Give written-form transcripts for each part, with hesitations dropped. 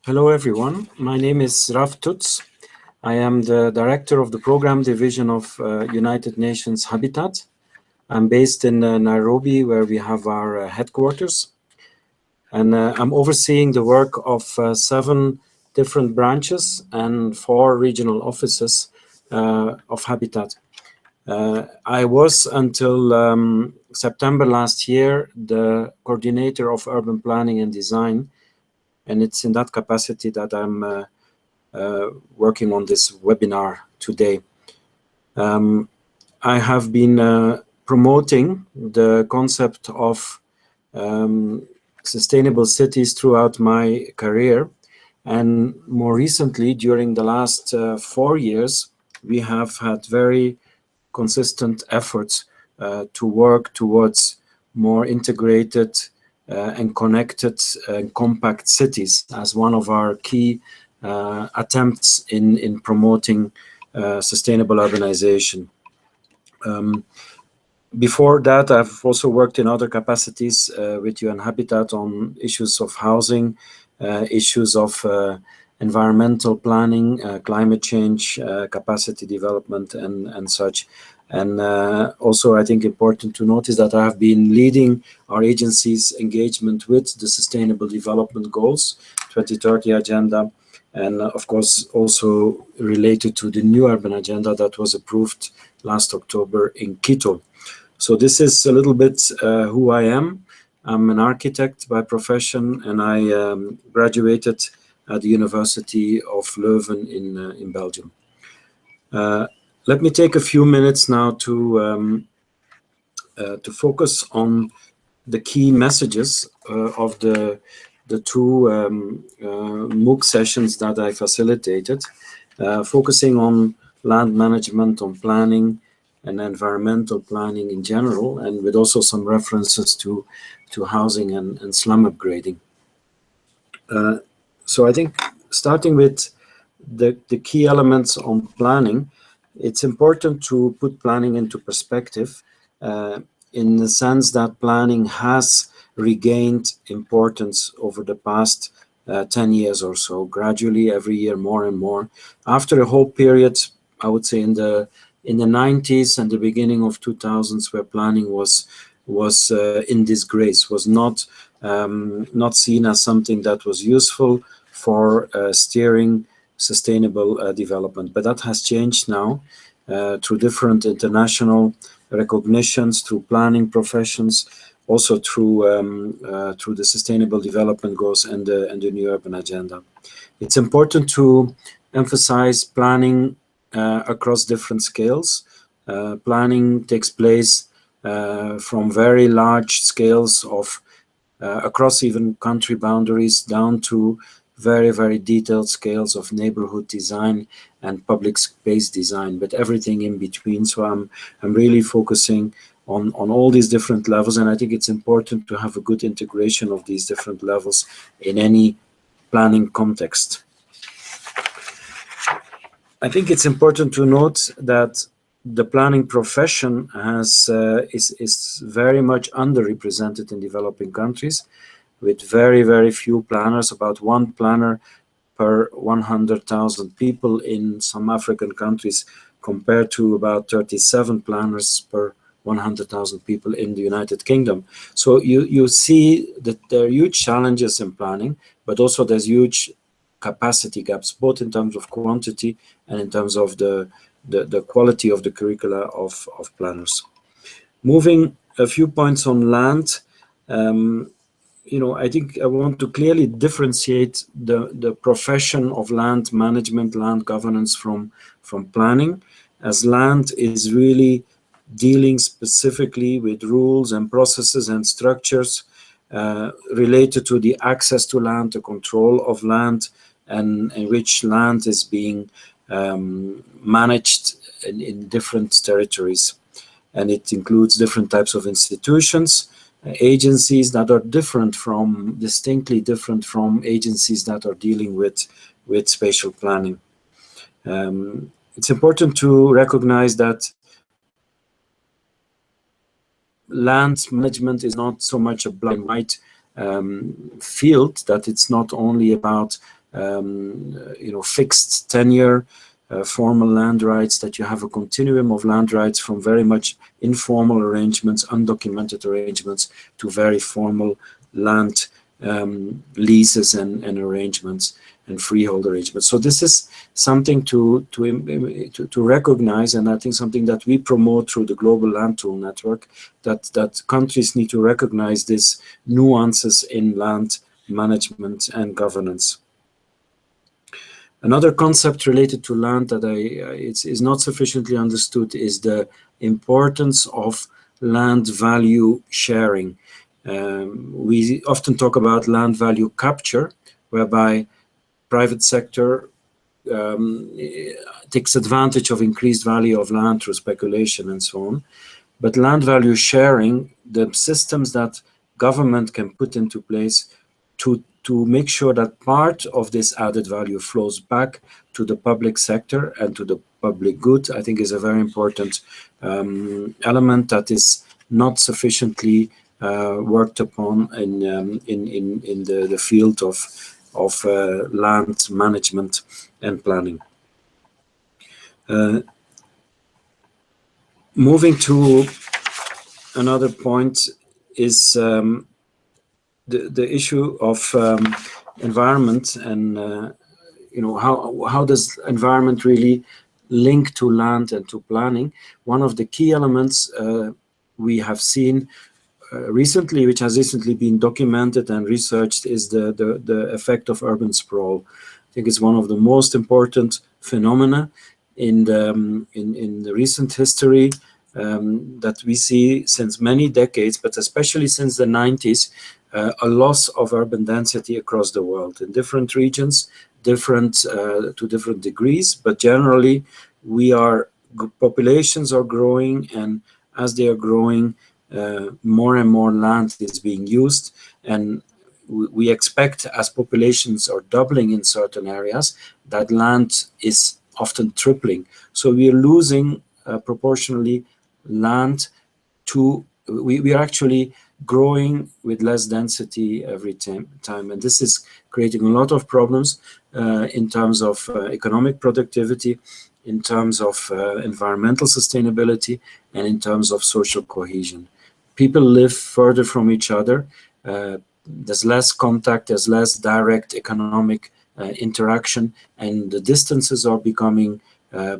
Hello everyone, my name is Tuts. I am the director of the program division of United Nations Habitat. I'm based in Nairobi, where we have our headquarters. And I'm overseeing the work of 7 different branches and 4 regional offices of Habitat. I was, until September last year, the coordinator of urban planning and design. And it's in that capacity that I'm working on this webinar today. I have been promoting the concept of sustainable cities throughout my career. And more recently, during the last 4 years, we have had very consistent efforts to work towards more integrated and connected and compact cities as one of our key attempts in promoting sustainable urbanization. Before that, I've also worked in other capacities with UN Habitat on issues of housing, issues of environmental planning, climate change, capacity development, and such. And also, I think important to notice that I have been leading our agency's engagement with the Sustainable Development Goals, 2030 Agenda, and of course, also related to the new urban agenda that was approved last October in Quito. So this is a little bit who I am. I'm an architect by profession, and I graduated at the University of Leuven in Belgium. Let me take a few minutes now to focus on the key messages of the 2 MOOC sessions that I facilitated, focusing on land management, on planning, and environmental planning in general, and with also some references to housing and slum upgrading. So I think starting with the key elements on planning, it's important to put planning into perspective in the sense that planning has regained importance over the past 10 years or so, gradually every year more and more. After a whole period, I would say in the 90s and the beginning of 2000s, where planning was in disgrace, was not seen as something that was useful for steering sustainable development. But that has changed now through different international recognitions, through planning professions, also through the Sustainable Development Goals and the new urban agenda. It's important to emphasize planning across different scales. Planning takes place from very large scales of across even country boundaries down to very, very detailed scales of neighborhood design and public space design, but everything in between. So I'm really focusing on all these different levels, and I think it's important to have a good integration of these different levels in any planning context. I think it's important to note that the planning profession is very much underrepresented in developing countries, with very, very few planners, about 1 planner per 100,000 people in some African countries, compared to about 37 planners per 100,000 people in the United Kingdom. So you see that there are huge challenges in planning, but also there's huge capacity gaps, both in terms of quantity and in terms of the quality of the curricula of planners. Moving a few points on land, I think I want to clearly differentiate the profession of land management, land governance from planning, as land is really dealing specifically with rules and processes and structures related to the access to land, the control of land, and in which land is being managed in different territories. And it includes different types of institutions, agencies that are distinctly different from agencies that are dealing with spatial planning. It's important to recognize that land management is not so much a black and white field, that it's not only about fixed tenure, formal land rights, that you have a continuum of land rights from very much informal arrangements, undocumented arrangements, to very formal land leases and arrangements and freehold arrangements. So this is something to recognize, and I think something that we promote through the Global Land Tool Network, that countries need to recognize these nuances in land management and governance. Another concept related to land that is not sufficiently understood is the importance of land value sharing. We often talk about land value capture, whereby private sector takes advantage of increased value of land through speculation and so on. But land value sharing, the systems that government can put into place to make sure that part of this added value flows back to the public sector and to the public good, I think is a very important element that is not sufficiently worked upon in the field of land management and planning. Moving to another point is the issue of environment, and how does environment really link to land and to planning. One of the key elements we have seen recently, which has recently been documented and researched, is the effect of urban sprawl. I think it's one of the most important phenomena in the recent history that we see since many decades, but especially since the 90s, a loss of urban density across the world in different regions, to different degrees, but generally populations are growing, and as they are growing, more and more land is being used, and we expect, as populations are doubling in certain areas, that land is often tripling. So we are losing proportionally land to, we are actually growing with less density every time, and this is creating a lot of problems in terms of economic productivity, in terms of environmental sustainability, and in terms of social cohesion. People live further from each other. There's less contact, there's less direct economic interaction, and the distances are becoming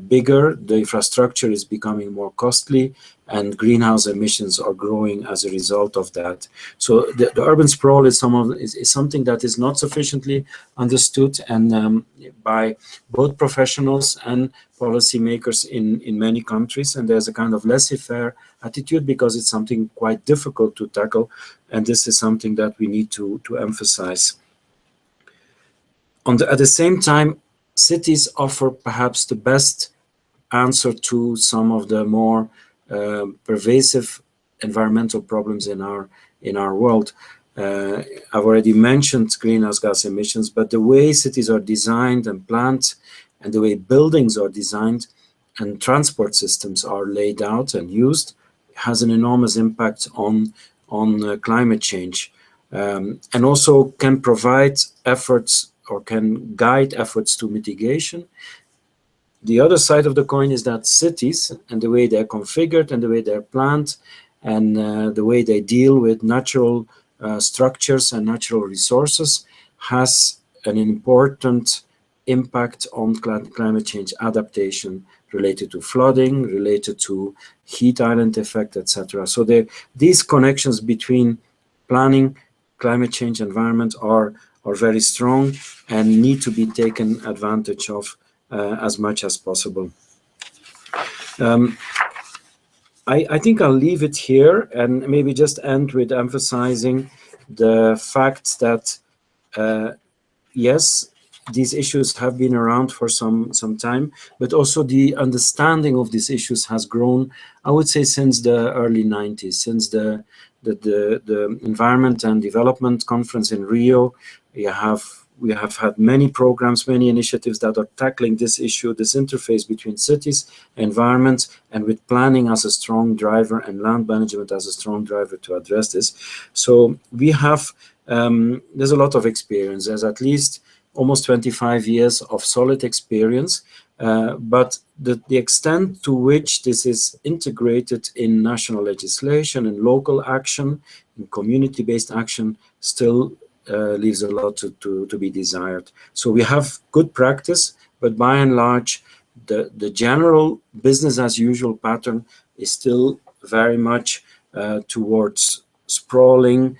bigger, the infrastructure is becoming more costly, and greenhouse emissions are growing as a result of that. So the urban sprawl is something that is not sufficiently understood, and by both professionals and policymakers in many countries, and there's a kind of laissez-faire attitude because it's something quite difficult to tackle, and this is something that we need to emphasize. At the same time, cities offer perhaps the best answer to some of the more pervasive environmental problems in our world. I've already mentioned greenhouse gas emissions, but the way cities are designed and planned, and the way buildings are designed and transport systems are laid out and used, has an enormous impact on climate change, and also can provide efforts or can guide efforts to mitigation. The other side of the coin is that cities, and the way they're configured and the way they're planned, and the way they deal with natural structures and natural resources, has an important impact on climate change adaptation related to flooding, related to heat island effect, etc. So these connections between planning, climate change, environment are very strong and need to be taken advantage of as much as possible. I think I'll leave it here and maybe just end with emphasizing the fact that yes, these issues have been around for some time, but also the understanding of these issues has grown, I would say, since the early 90s, since the Environment and Development Conference in Rio. We have had many programs, many initiatives that are tackling this issue, this interface between cities, environment, and with planning as a strong driver and land management as a strong driver to address this. So we have, there's a lot of experience. There's at least almost 25 years of solid experience, but the extent to which this is integrated in national legislation and local action, in community-based action, still leaves a lot to be desired. So we have good practice, but by and large, the general business as usual pattern is still very much towards sprawling,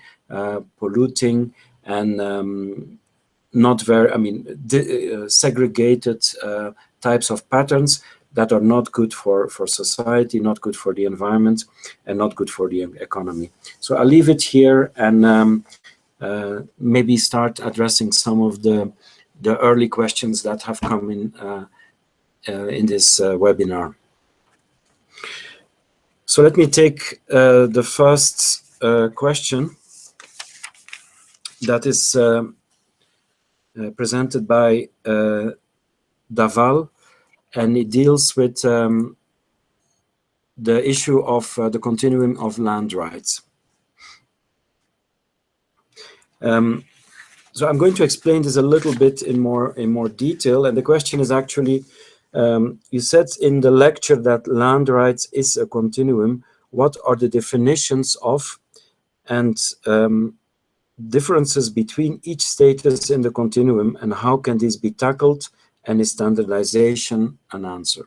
polluting, and not very, segregated types of patterns that are not good for society, not good for the environment, and not good for the economy. So I'll leave it here and maybe start addressing some of the early questions that have come in this webinar. So let me take the first question that is presented by Daval, and it deals with the issue of the continuum of land rights. So I'm going to explain this a little bit in more detail, and the question is actually, you said in the lecture that land rights is a continuum. What are the definitions of and differences between each status in the continuum, and how can this be tackled, and is standardization an answer?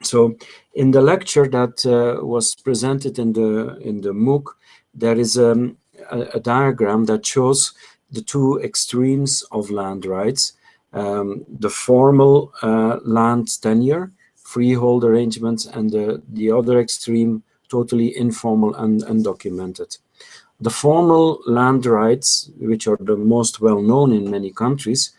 So in the lecture that was presented in the MOOC, there is a diagram that shows the two extremes of land rights, the formal land tenure, freehold arrangements, and the other extreme, totally informal and undocumented. The formal land rights, which are the most well known in many countries,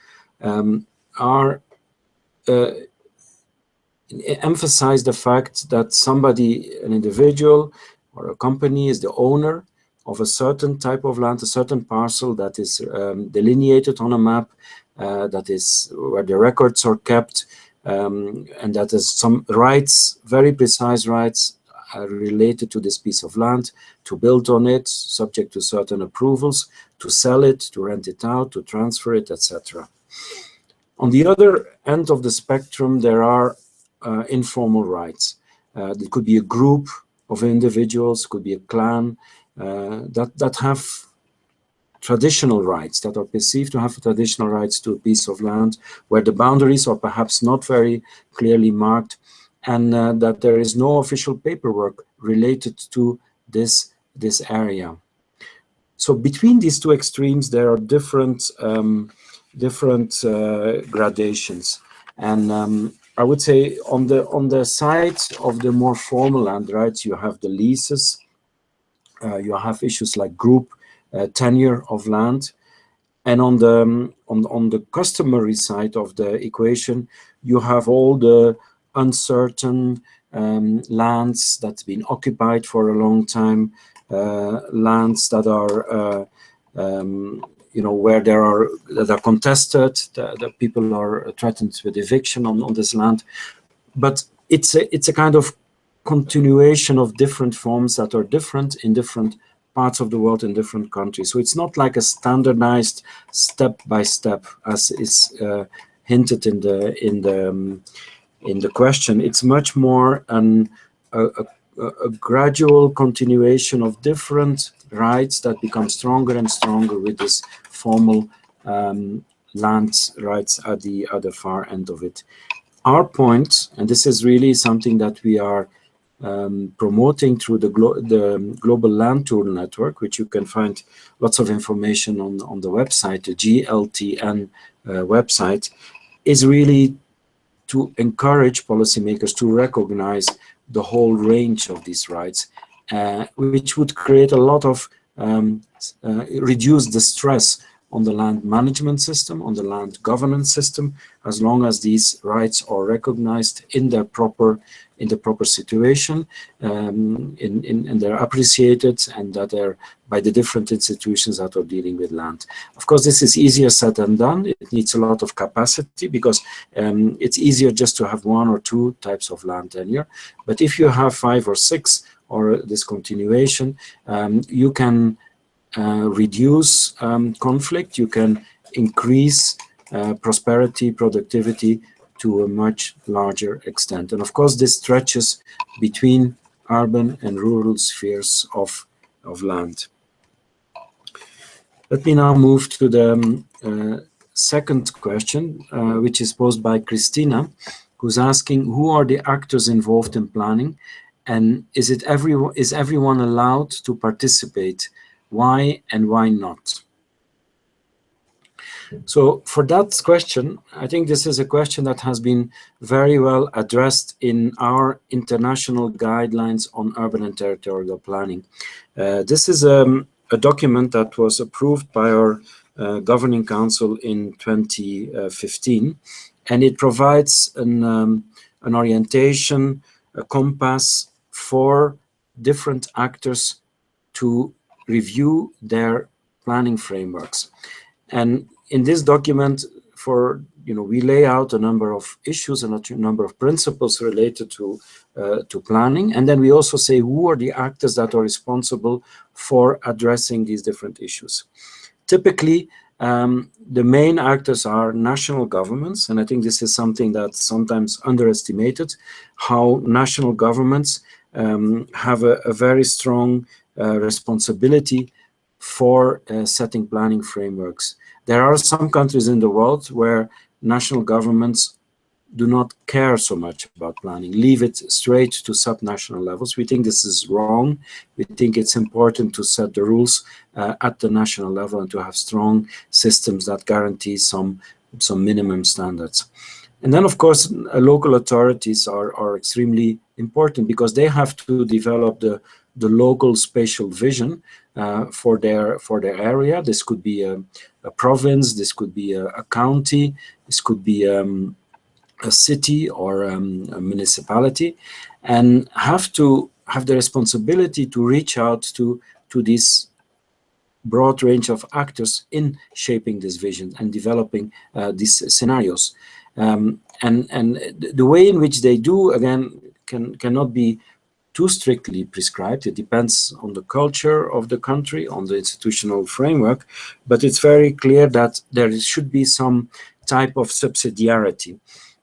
emphasize the fact that somebody, an individual or a company, is the owner of a certain type of land, a certain parcel that is delineated on a map, that is where the records are kept, and that has some rights, very precise rights, related to this piece of land, to build on it, subject to certain approvals, to sell it, to rent it out, to transfer it, etc. On the other end of the spectrum, there are informal rights. It could be a group of individuals, could be a clan, that have traditional rights, that are perceived to have traditional rights to a piece of land, where the boundaries are perhaps not very clearly marked, and that there is no official paperwork related to this area. So between these two extremes, there are different gradations, and I would say on the side of the more formal land rights, you have the leases, you have issues like group tenure of land, and on the customary side of the equation, you have all the uncertain lands that's been occupied for a long time, lands that are where that are contested, that people are threatened with eviction on this land. But it's a kind of continuation of different forms that are different in different parts of the world, in different countries. So it's not like a standardized step by step, as is hinted in the question. It's much more a gradual continuation of different rights that become stronger and stronger with this formal land rights at the other far end of it. Our point, and this is really something that we are promoting through the Global Land Tour Network, which you can find lots of information on the website, the GLTN website, is really to encourage policymakers to recognize the whole range of these rights, which would create a lot of, reduce the stress on the land management system, on the land governance system, as long as these rights are recognized in the proper situation, and they're appreciated, and that they're by the different institutions that are dealing with land. Of course, this is easier said than done. It needs a lot of capacity, because it's easier just to have one or two types of land tenure. But if you have 5 or 6, or this continuation, you can reduce conflict, you can increase prosperity, productivity to a much larger extent. And of course, this stretches between urban and rural spheres of land. Let me now move to the second question, which is posed by Christina, who's asking, who are the actors involved in planning, and is everyone allowed to participate? Why and why not? So for that question, I think this is a question that has been very well addressed in our international guidelines on urban and territorial planning. This is a document that was approved by our Governing Council in 2015, and it provides an orientation, a compass for different actors to review their planning frameworks. And in this document, we lay out a number of issues and a number of principles related to planning, and then we also say who are the actors that are responsible for addressing these different issues. Typically, the main actors are national governments, and I think this is something that's sometimes underestimated, how national governments have a very strong responsibility for setting planning frameworks. There are some countries in the world where national governments do not care so much about planning, leave it straight to subnational levels. We think this is wrong. We think it's important to set the rules at the national level and to have strong systems that guarantee some minimum standards. And then, of course, local authorities are extremely important because they have to develop the local spatial vision for their area. This could be a province, this could be a county, this could be a city or a municipality, and have to have the responsibility to reach out to this broad range of actors in shaping this vision and developing these scenarios. And the way in which they do, again, cannot be too strictly prescribed. It depends on the culture of the country, on the institutional framework, but it's very clear that there should be some type of subsidiarity.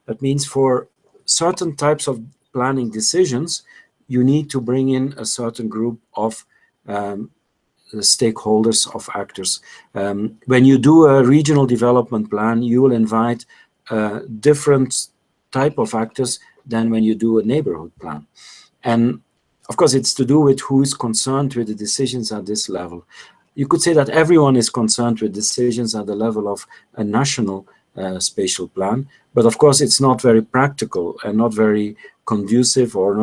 That means for certain types of planning decisions, you need to bring in a certain group of stakeholders, of actors. When you do a regional development plan, you will invite different type of actors than when you do a neighborhood plan. And of course, it's to do with who is concerned with the decisions at this level. You could say that everyone is concerned with decisions at the level of a national spatial plan, but of course, it's not very practical and not very conducive, or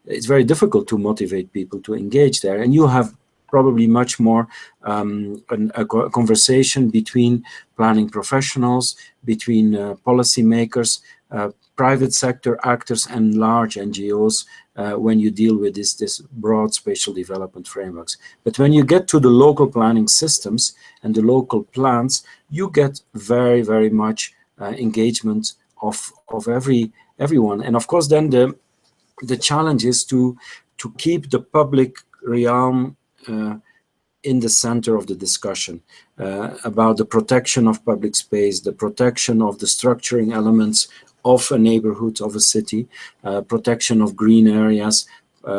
it's very difficult to motivate people to engage there. And you have probably much more a conversation between planning professionals, between policymakers, private sector actors, and large NGOs when you deal with this broad spatial development frameworks. But when you get to the local planning systems and the local plans, you get very, very much engagement of everyone. And of course, then the challenge is to keep the public realm in the center of the discussion about the protection of public space, the protection of the structuring elements of a neighborhood, of a city, protection of green areas,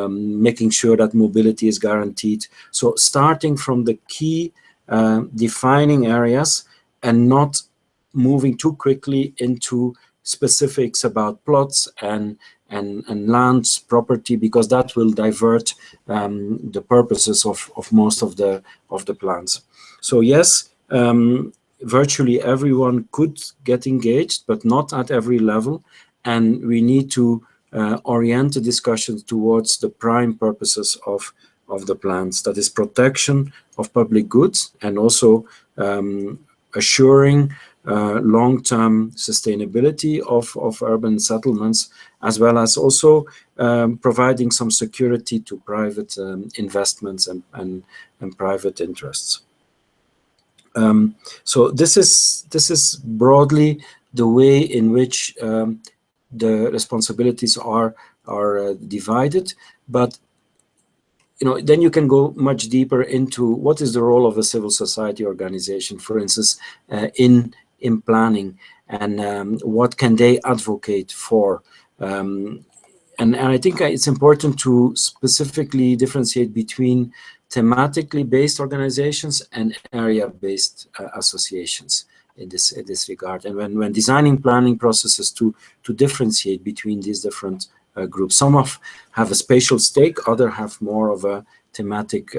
making sure that mobility is guaranteed. So starting from the key defining areas and not moving too quickly into specifics about plots and lands, property, because that will divert the purposes of most of the plans. So yes, virtually everyone could get engaged, but not at every level, and we need to orient the discussions towards the prime purposes of the plans, that is protection of public goods and also assuring long-term sustainability of urban settlements, as well as also providing some security to private investments and private interests. So this is broadly the way in which the responsibilities are divided, but then you can go much deeper into what is the role of a civil society organization, for instance, in in planning, and what can they advocate for. And I think it's important to specifically differentiate between thematically based organizations and area-based associations in this regard. And when designing planning processes, to differentiate between these different groups. Some have a spatial stake, others have more of a thematic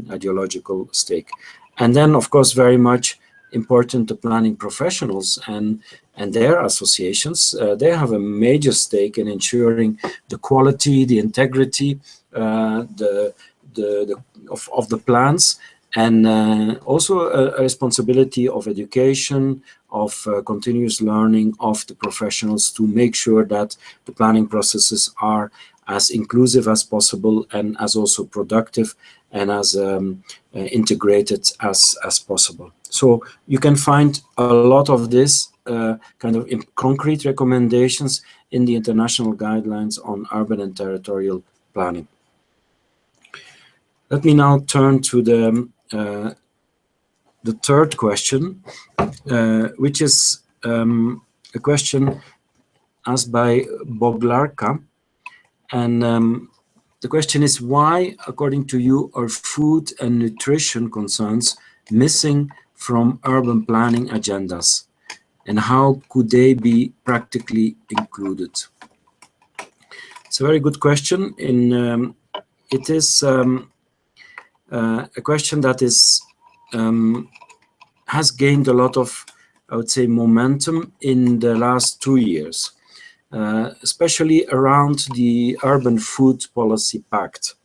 ideological stake. And then, of course, very much important, the planning professionals and their associations. They have a major stake in ensuring the quality, the integrity of the plans, and also a responsibility of education, of continuous learning of the professionals to make sure that the planning processes are as inclusive as possible and as also productive and as integrated as possible. So you can find a lot of this kind of concrete recommendations in the international guidelines on urban and territorial planning. Let me now turn to the third question, which is a question asked by Boglarka. And the question is, why, according to you, are food and nutrition concerns missing from urban planning agendas? And how could they be practically included? It's a very good question. It is a question that is has gained a lot of, I would say, momentum in the last 2 years, especially around the Urban Food Policy Pact.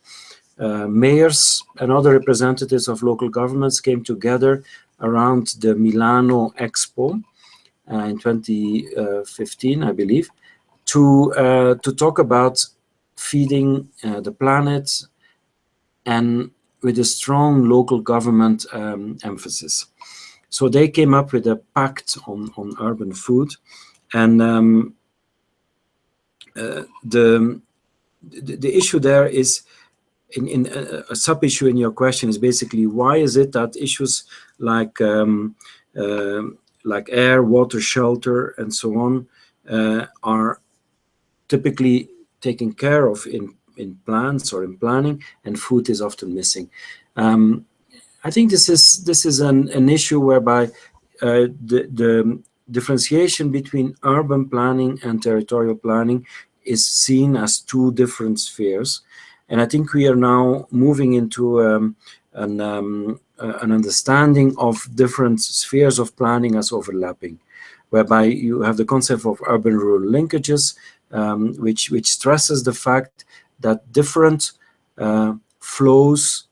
Mayors and other representatives of local governments came together around the Milano Expo in 2015, I believe, to talk about feeding the planet, and with a strong local government emphasis. So they came up with a pact on urban food, and the issue there is, in a sub-issue in your question is basically, why is it that issues like air, water, shelter, and so on are typically taken care of in plans or in planning, and food is often missing? I think this is an issue whereby the differentiation between urban planning and territorial planning is seen as two different spheres. And I think we are now moving into an understanding of different spheres of planning as overlapping, whereby you have the concept of urban-rural linkages, which stresses the fact that different flows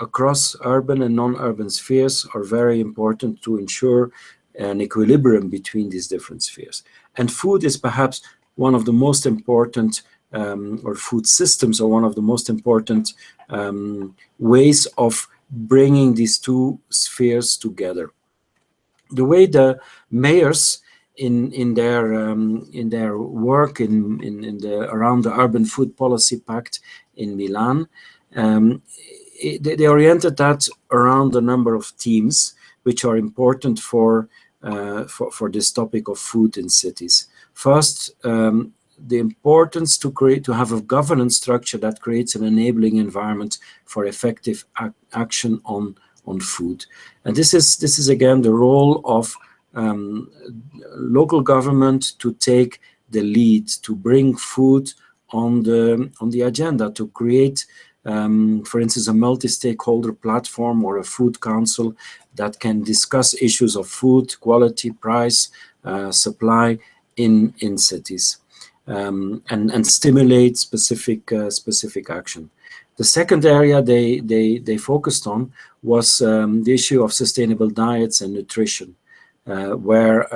across urban and non-urban spheres are very important to ensure an equilibrium between these different spheres. And food is perhaps one of the most important, or food systems are one of the most important ways of bringing these two spheres together. The way the mayors in their work around the Urban Food Policy Pact in Milan, they oriented that around a number of themes which are important for this topic of food in cities. First, the importance to have a governance structure that creates an enabling environment for effective action on food. And this is again the role of local government to take the lead, to bring food on the agenda, to create, for instance, a multi-stakeholder platform or a food council that can discuss issues of food quality, price, supply in cities, and stimulate specific action. The second area they focused on was the issue of sustainable diets and nutrition, where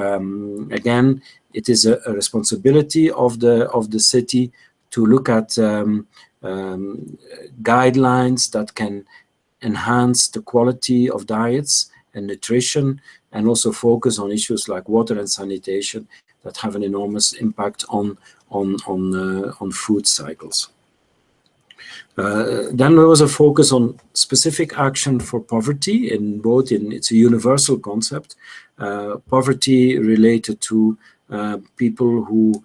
again it is a responsibility of the city to look at guidelines that can enhance the quality of diets and nutrition, and also focus on issues like water and sanitation that have an enormous impact on food cycles. Then there was a focus on specific action for poverty, it's a universal concept, poverty related to people who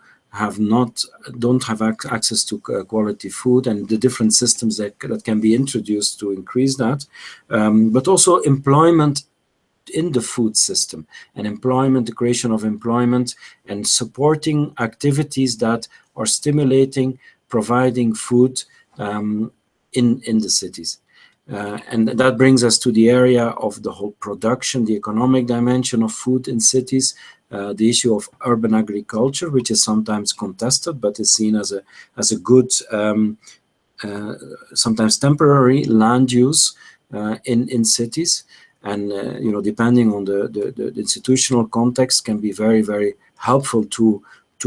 don't have access to quality food, and the different systems that can be introduced to increase that, but also employment in the food system, and employment, the creation of employment, and supporting activities that are stimulating, providing food in the cities. And that brings us to the area of the whole production, the economic dimension of food in cities, the issue of urban agriculture, which is sometimes contested, but is seen as a good, sometimes temporary land use in cities. And depending on the institutional context, can be very, very helpful to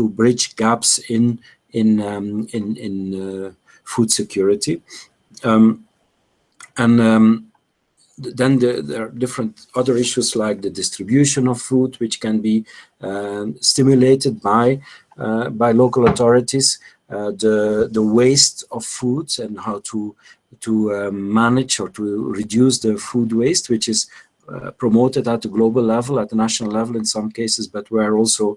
bridge gaps in food security. Then there are different other issues like the distribution of food, which can be stimulated by local authorities, the waste of foods and how to manage or to reduce the food waste, which is promoted at the global level, at the national level in some cases, but where also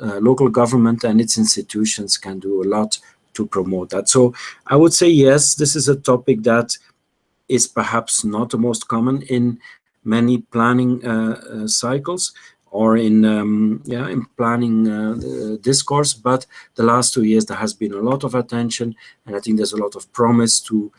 local government and its institutions can do a lot to promote that. So I would say, yes, this is a topic that is perhaps not the most common in many planning cycles or in planning discourse, but the last 2 years there has been a lot of attention, and I think there's a lot of promise to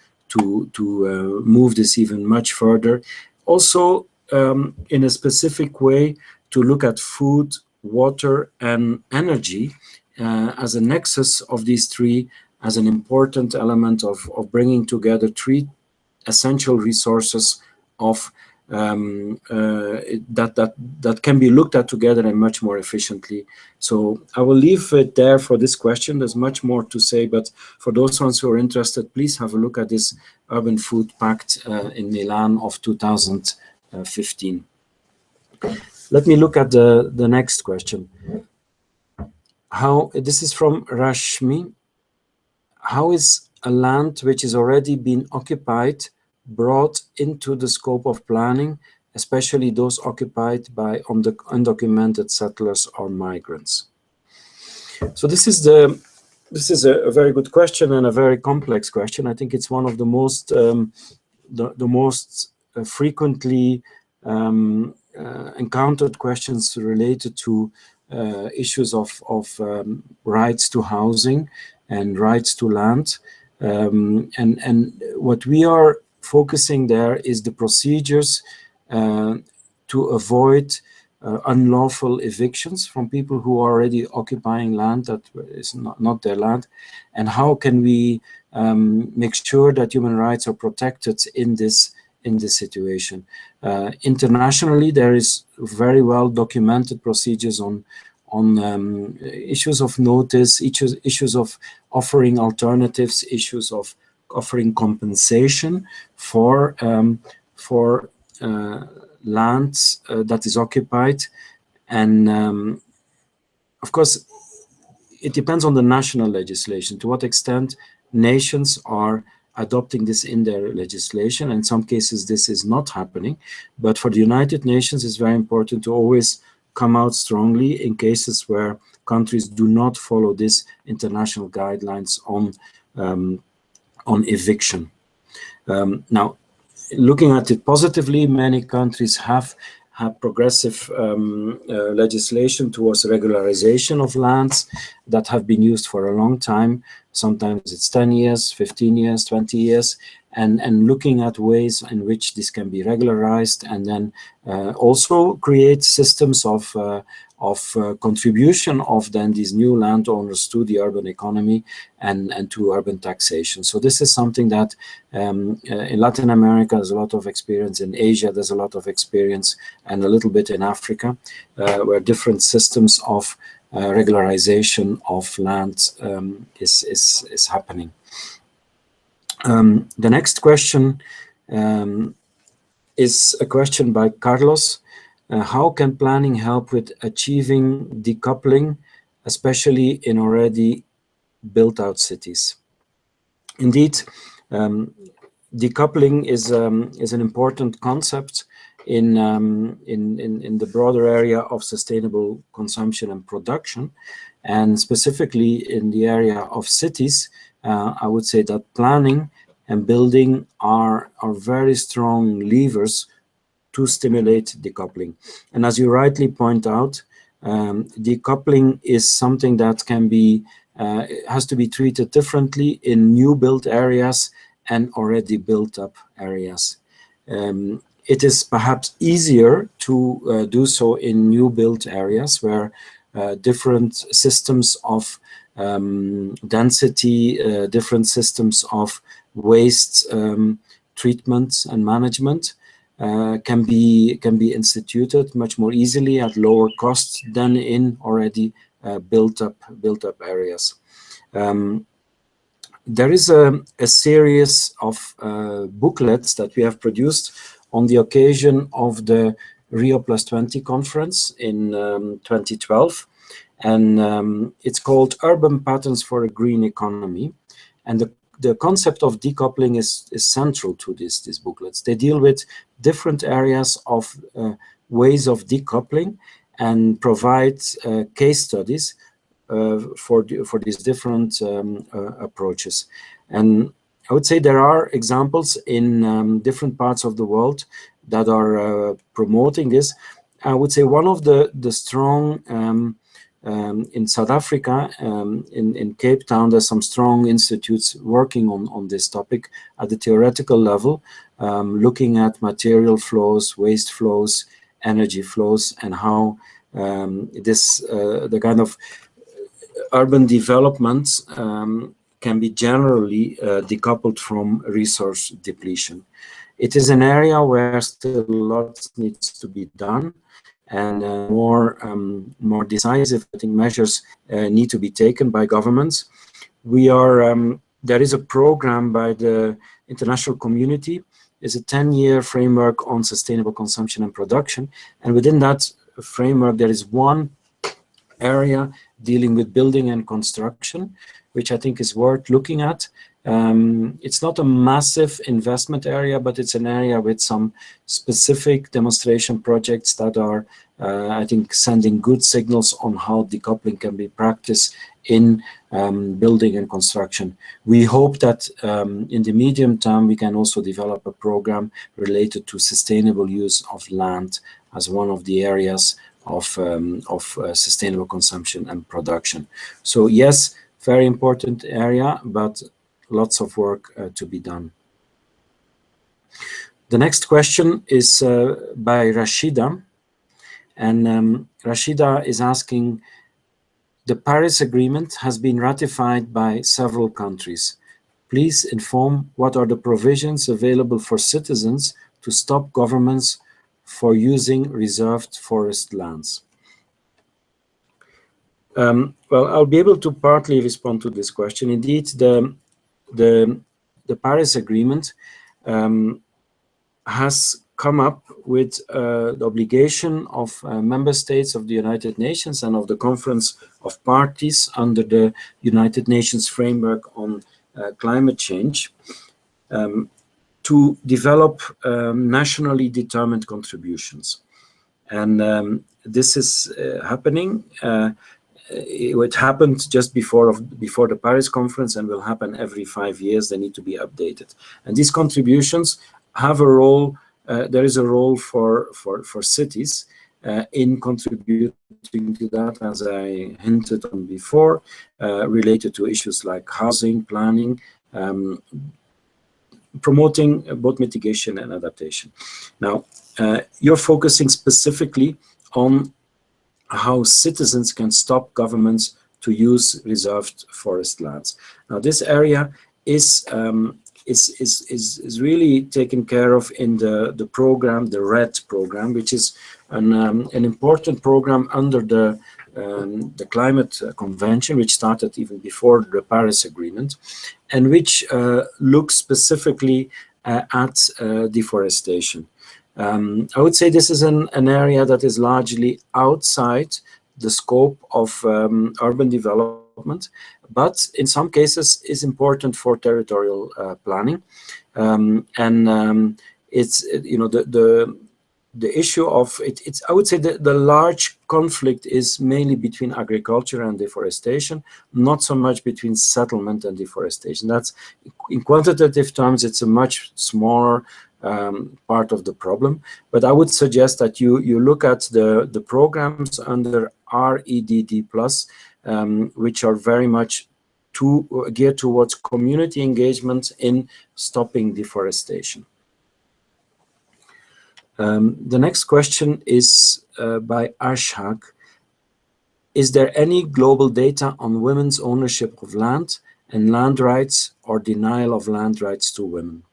move this even much further. Also, in a specific way, to look at food, water, and energy as a nexus of these three, as an important element of bringing together three essential resources of that can be looked at together and much more efficiently. So I will leave it there for this question. There's much more to say, but for those ones who are interested, please have a look at this Urban Food Pact in Milan of 2015. Let me look at the next question. This is from Rashmi. How is a land which is already been occupied brought into the scope of planning, especially those occupied by undocumented settlers or migrants? So this is a very good question and a very complex question. I think it's one of the most frequently encountered questions related to issues of rights to housing and rights to land. And what we are focusing there is the procedures to avoid unlawful evictions from people who are already occupying land that is not their land, and how can we make sure that human rights are protected in this situation. Internationally, there is very well documented procedures on issues of notice, issues of offering alternatives, issues of offering compensation for lands that is occupied. And of course, it depends on the national legislation, to what extent nations are adopting this in their legislation. In some cases, this is not happening. But for the United Nations, it's very important to always come out strongly in cases where countries do not follow these international guidelines on eviction. Now, looking at it positively, many countries have progressive legislation towards regularization of lands that have been used for a long time. Sometimes it's 10 years, 15 years, 20 years, and looking at ways in which this can be regularized, and then also create systems of contribution of then these new landowners to the urban economy and to urban taxation. So this is something that in Latin America there's a lot of experience, in Asia there's a lot of experience, and a little bit in Africa, where different systems of regularization of land is happening. The next question is a question by Carlos. How can planning help with achieving decoupling, especially in already built out cities? Indeed, decoupling is an important concept in the broader area of sustainable consumption and production, and specifically in the area of cities. I would say that planning and building are very strong levers to stimulate decoupling. And as you rightly point out, decoupling is something that can be has to be treated differently in new built areas and already built up areas. It is perhaps easier to do so in new built areas where different systems of density, different systems of waste treatment and management can be instituted much more easily at lower costs than in already built up areas. There is a series of booklets that we have produced on the occasion of the Rio +20 conference in 2012, and it's called Urban Patterns for a Green Economy. And the concept of decoupling is central to these booklets. They deal with different areas of ways of decoupling and provide case studies for these different approaches. And I would say there are examples in different parts of the world that are promoting this. I would say one of the strong in South Africa, in Cape Town, there's some strong institutes working on this topic at the theoretical level, looking at material flows, waste flows, energy flows, and how the kind of urban development can be generally decoupled from resource depletion. It is an area where still lots needs to be done, and more decisive, I think, measures need to be taken by governments. There is a program by the international community. It's a 10-year framework on sustainable consumption and production, and within that framework there is one area dealing with building and construction, which I think is worth looking at. It's not a massive investment area, but it's an area with some specific demonstration projects that are, I think, sending good signals on how decoupling can be practiced in building and construction. We hope that in the medium term, we can also develop a program related to sustainable use of land as one of the areas of sustainable consumption and production. So yes, very important area, but lots of work to be done. The next question is by Rashida, and Rashida is asking, the Paris Agreement has been ratified by several countries. Please inform what are the provisions available for citizens to stop governments for using reserved forest lands. Well, I'll be able to partly respond to this question. Indeed, the Paris Agreement has come up with the obligation of member states of the United Nations and of the Conference of Parties under the United Nations Framework on Climate Change to develop nationally determined contributions. And this is happening. It happened just before the Paris conference and will happen every 5 years. They need to be updated. And these contributions have a role, there is a role for cities in contributing to that, as I hinted on before, related to issues like housing, planning, promoting both mitigation and adaptation. Now, you're focusing specifically on how citizens can stop governments to use reserved forest lands. Now, this area is really taken care of in the program, the RED program, which is an important program under the Climate Convention, which started even before the Paris Agreement, and which looks specifically at deforestation. I would say this is an area that is largely outside the scope of urban development development, but in some cases is important for territorial planning. It's, you know, the issue of it's I would say the large conflict is mainly between agriculture and deforestation, not so much between settlement and deforestation. That's, in quantitative terms, it's a much smaller part of the problem. But I would suggest that you look at the programs under REDD+, which are very much geared towards community engagement in stopping deforestation. The next question is by Ashak. Is there any global data on women's ownership of land and land rights or denial of land rights to women?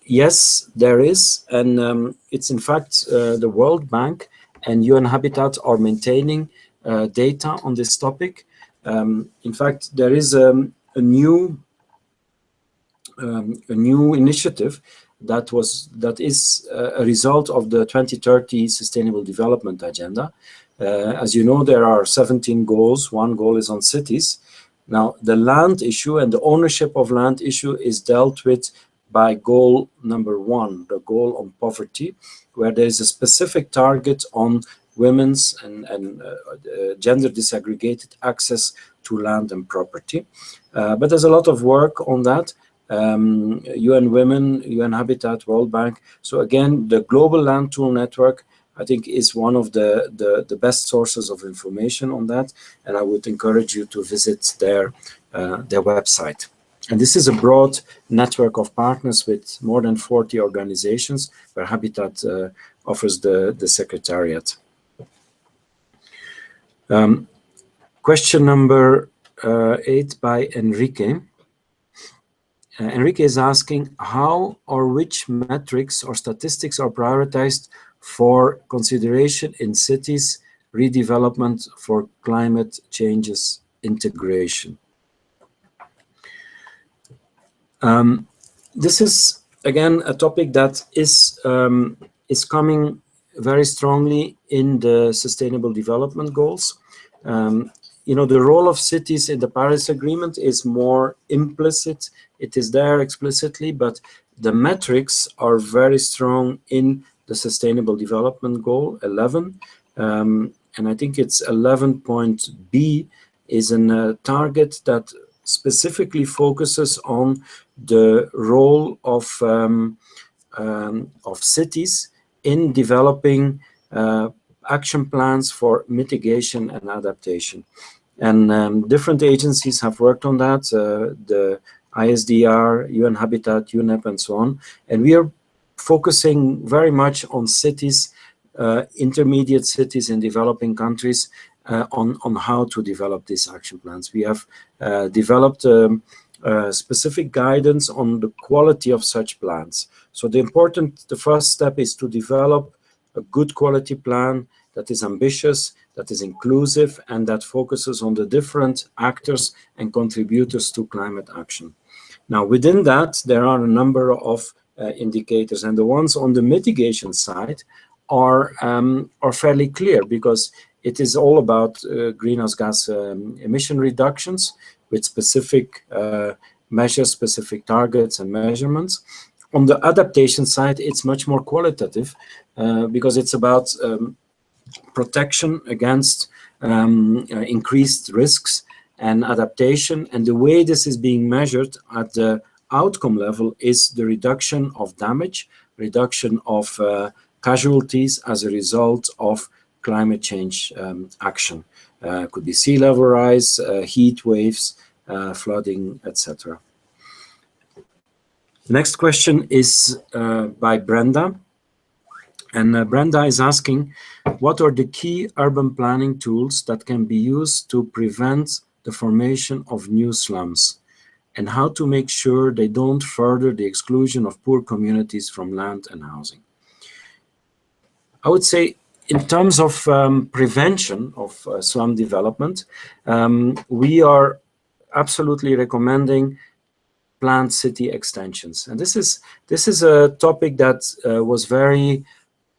Yes, there is, and it's in fact the World Bank and UN Habitat are maintaining data on this topic. In fact, there is a new initiative that is a result of the 2030 Sustainable Development Agenda. As you know, there are 17 goals. One goal is on cities. Now, the land issue and the ownership of land issue is dealt with by goal number 1, the goal on poverty, where there is a specific target on women's and gender disaggregated access to land and property. But there's a lot of work on that. UN Women, UN Habitat, World Bank. So again, the Global Land Tool Network, I think, is one of the best sources of information on that, and I would encourage you to visit their website. And this is a broad network of partners with more than 40 organizations where Habitat offers the secretariat. Question number 8 by Enrique. Enrique is asking how or which metrics or statistics are prioritized for consideration in cities redevelopment for climate changes integration. This is again a topic that is coming very strongly in the Sustainable Development Goals. You know, the role of cities in the Paris Agreement is more implicit. It is there explicitly, but the metrics are very strong in the Sustainable Development Goal 11. And I think it's 11.B is a target that specifically focuses on the role of cities in developing action plans for mitigation and adaptation. And different agencies have worked on that, the ISDR, UN Habitat, UNEP, and so on. And we are focusing very much on cities, intermediate cities in developing countries, on how to develop these action plans. We have developed specific guidance on the quality of such plans. So the first step is to develop a good quality plan that is ambitious, that is inclusive, and that focuses on the different actors and contributors to climate action. Now, within that, there are a number of indicators, and the ones on the mitigation side are fairly clear, because it is all about greenhouse gas emission reductions with specific measures, specific targets and measurements. On the adaptation side, it's much more qualitative because it's about protection against increased risks and adaptation. And the way this is being measured at the outcome level is the reduction of damage, reduction of casualties as a result of climate change action. Could be sea level rise, heat waves, flooding, etc. Next question is by Brenda. And Brenda is asking, what are the key urban planning tools that can be used to prevent the formation of new slums? And how to make sure they don't further the exclusion of poor communities from land and housing? I would say, in terms of prevention of slum development, we are absolutely recommending planned city extensions. And this is a topic that was very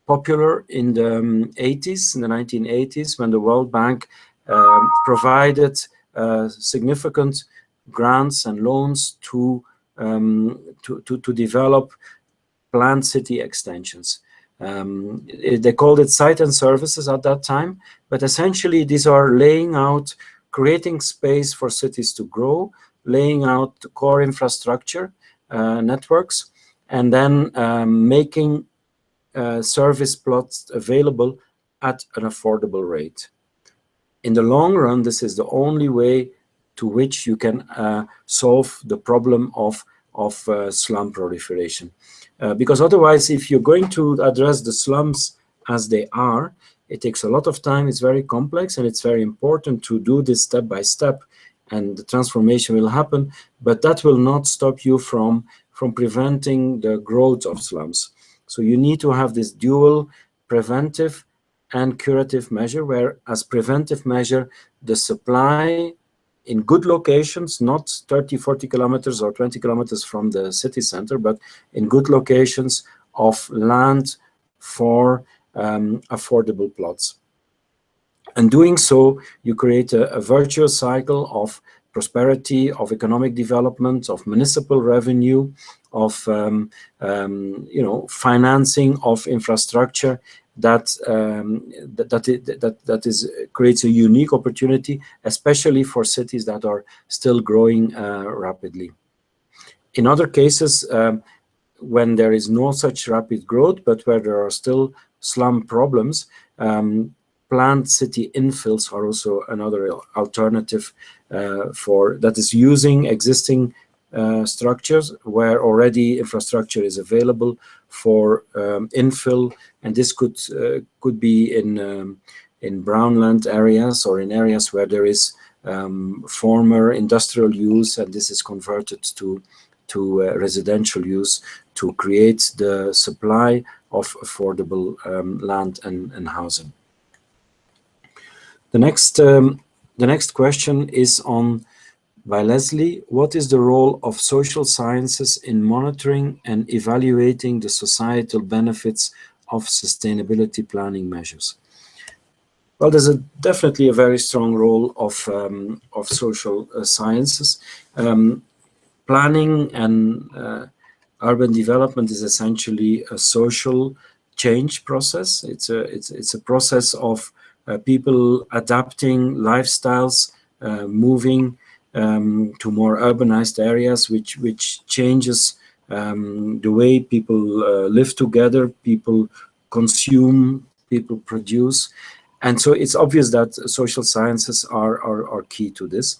popular in the 80s, in the 1980s, when the World Bank provided significant grants and loans to develop planned city extensions. They called it site and services at that time, but essentially these are laying out, creating space for cities to grow, laying out core infrastructure networks, and then making service plots available at an affordable rate. In the long run, this is the only way to which you can solve the problem of slum proliferation. Because otherwise, if you're going to address the slums as they are, it takes a lot of time, it's very complex, and it's very important to do this step by step, and the transformation will happen, but that will not stop you from preventing the growth of slums. So you need to have this dual preventive and curative measure, where as preventive measure, the supply in good locations, not 30, 40 kilometers or 20 kilometers from the city center, but in good locations of land for affordable plots. And doing so, you create a virtuous cycle of prosperity, of economic development, of municipal revenue, of financing of infrastructure that creates a unique opportunity, especially for cities that are still growing rapidly. In other cases, when there is no such rapid growth, but where there are still slum problems, planned city infills are also another alternative that is using existing structures where already infrastructure is available for infill, and this could be in brownland areas or in areas where there is former industrial use, and this is converted to residential use to create the supply of affordable land and housing. The next question is by Leslie. What is the role of social sciences in monitoring and evaluating the societal benefits of sustainability planning measures? Well, there's definitely a very strong role of social sciences. Planning and urban development is essentially a social change process. It's a process of people adapting lifestyles, moving to more urbanized areas, which changes the way people live together, people consume, people produce. And so it's obvious that social sciences are key to this.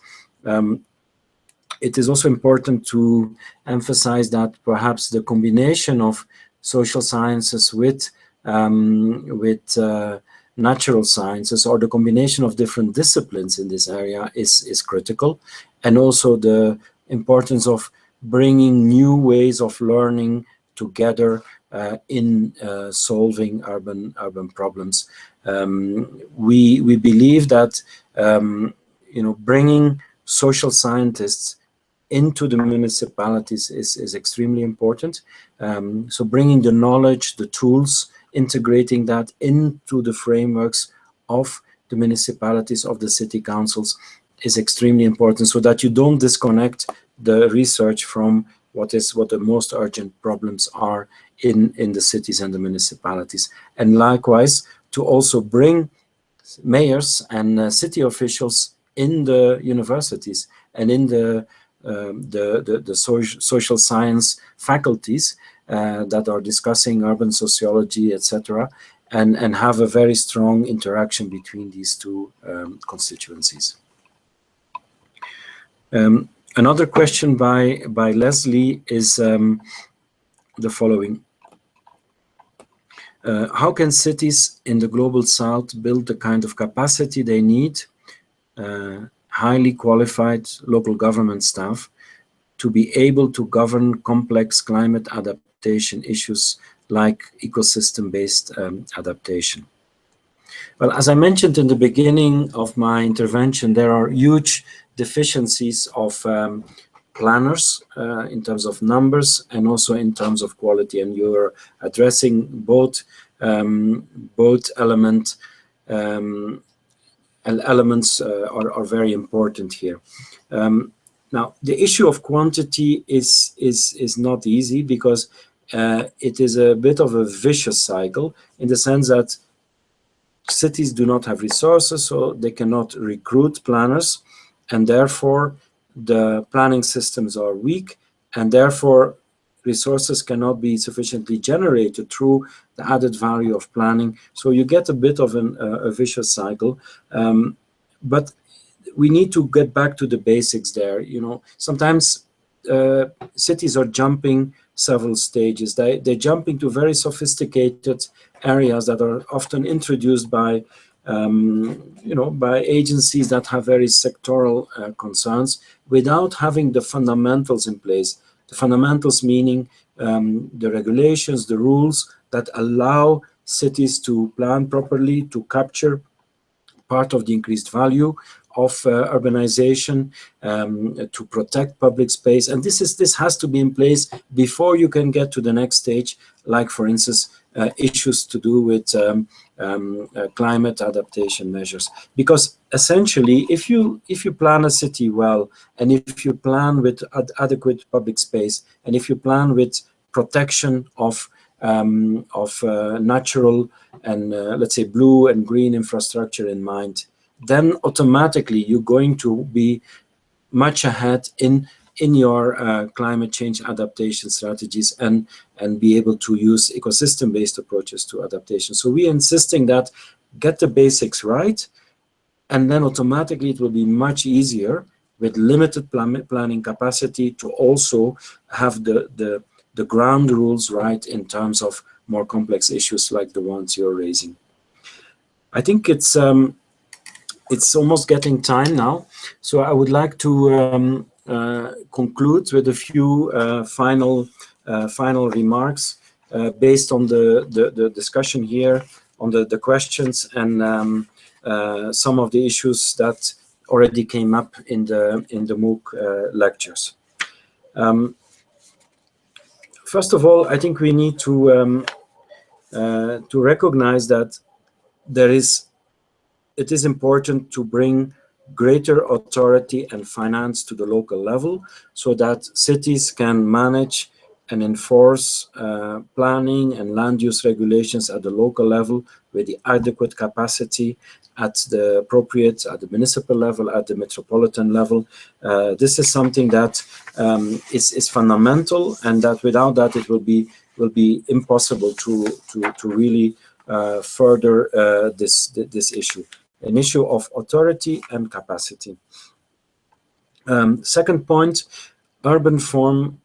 It is also important to emphasize that perhaps the combination of social sciences with natural sciences, or the combination of different disciplines in this area, is critical, and also the importance of bringing new ways of learning together in solving urban problems. We believe that bringing social scientists into the municipalities is extremely important. So bringing the knowledge, the tools, integrating that into the frameworks of the municipalities, of the city councils, is extremely important, so that you don't disconnect the research from what the most urgent problems are in the cities and the municipalities. And likewise, to also bring mayors and city officials in the universities and in the social science faculties that are discussing urban sociology, etc., and have a very strong interaction between these two constituencies. Another question by Leslie is the following. How can cities in the global south build the kind of capacity they need, highly qualified local government staff, to be able to govern complex climate adaptation issues like ecosystem-based adaptation? Well, as I mentioned in the beginning of my intervention, there are huge deficiencies of planners in terms of numbers and also in terms of quality, and you're addressing both element elements are very important here. Now, the issue of quantity is not easy, because it is a bit of a vicious cycle, in the sense that cities do not have resources, so they cannot recruit planners, and therefore the planning systems are weak, and therefore resources cannot be sufficiently generated through the added value of planning. So you get a bit of a vicious cycle, but we need to get back to the basics there. You know, sometimes cities are jumping several stages. They jump into very sophisticated areas that are often introduced by you know, by agencies that have very sectoral concerns, without having the fundamentals in place. The fundamentals meaning the regulations, the rules that allow cities to plan properly, to capture part of the increased value of urbanization, to protect public space. And this has to be in place before you can get to the next stage, like, for instance, issues to do with climate adaptation measures. Because essentially, if you plan a city well, and if you plan with adequate public space, and if you plan with protection of natural and let's say blue and green infrastructure in mind, then automatically you're going to be much ahead in your climate change adaptation strategies, and be able to use ecosystem-based approaches to adaptation. So we're insisting that get the basics right, and then automatically it will be much easier with limited planning capacity to also have the ground rules right in terms of more complex issues like the ones you're raising. I think it's almost getting time now, so I would like to conclude with a few final remarks based on the discussion here, on the questions, and some of the issues that already came up in the MOOC lectures. First of all, I think we need to recognize that it is important to bring greater authority and finance to the local level, so that cities can manage and enforce planning and land use regulations at the local level with the adequate capacity at the municipal level, at the metropolitan level. This is something that is fundamental, and that without that it will be impossible to really further this issue. An issue of authority and capacity. Second point, urban form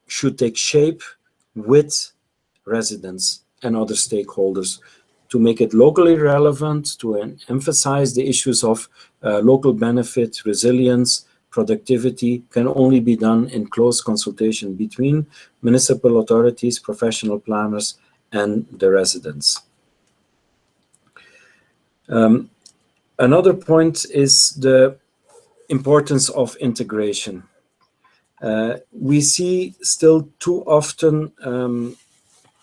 should take shape with residents and other stakeholders to make it locally relevant, to emphasize the issues of local benefit, resilience, productivity, can only be done in close consultation between municipal authorities, professional planners, and the residents. Another point is the importance of integration. We see still too often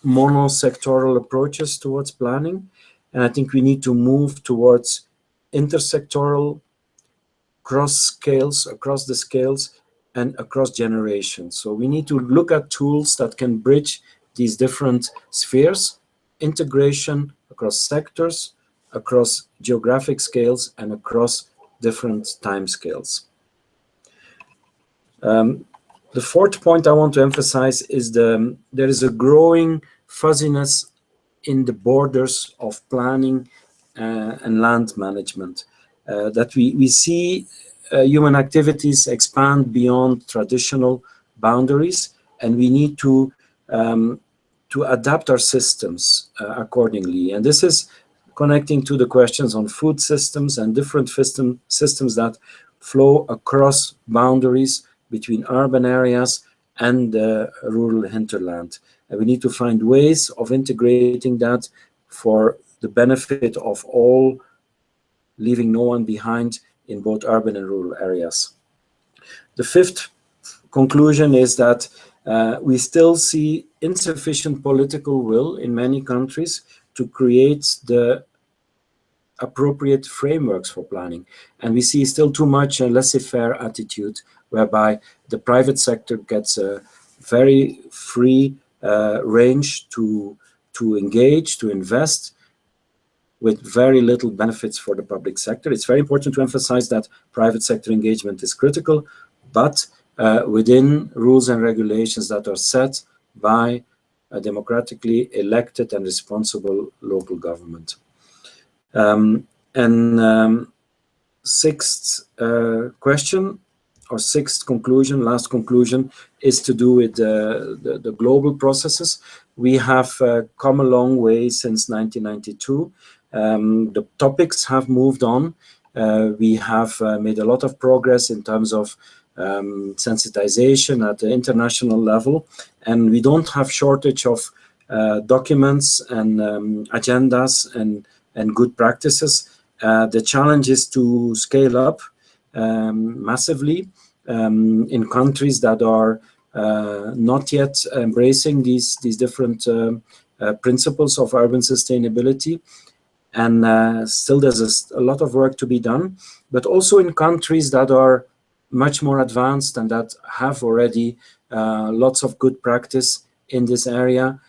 monosectoral approaches towards planning, and I think we need to move towards intersectoral, across the scales, and across generations. So we need to look at tools that can bridge these different spheres, integration across sectors, across geographic scales, and across different time scales. The fourth point I want to emphasize is there is a growing fuzziness in the borders of planning and land management. That we see human activities expand beyond traditional boundaries, and we need to adapt our systems accordingly. And this is connecting to the questions on food systems and different systems that flow across boundaries between urban areas and the rural hinterland. And we need to find ways of integrating that for the benefit of all, leaving no one behind in both urban and rural areas. The fifth conclusion is that we still see insufficient political will in many countries to create the appropriate frameworks for planning. And we see still too much a laissez-faire attitude, whereby the private sector gets a very free range to engage, to invest, with very little benefits for the public sector. It's very important to emphasize that private sector engagement is critical, but within rules and regulations that are set by a democratically elected and responsible local government. Sixth question, or sixth conclusion, last conclusion, is to do with the global processes. We have come a long way since 1992. The topics have moved on. We have made a lot of progress in terms of sensitization at the international level, and we don't have shortage of documents and agendas and good practices. The challenge is to scale up massively in countries that are not yet embracing these different principles of urban sustainability. And still there's a lot of work to be done, but also in countries that are much more advanced and that have already lots of good practice in this area.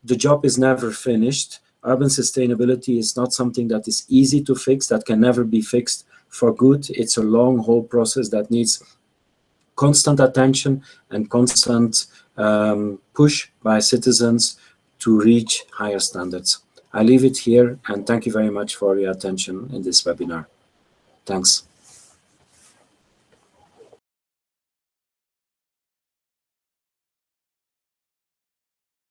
The job is never finished. Urban sustainability is not something that is easy to fix, that can never be fixed for good. It's a long haul process that needs constant attention and constant push by citizens to reach higher standards. I leave it here, and thank you very much for your attention in this webinar. Thanks.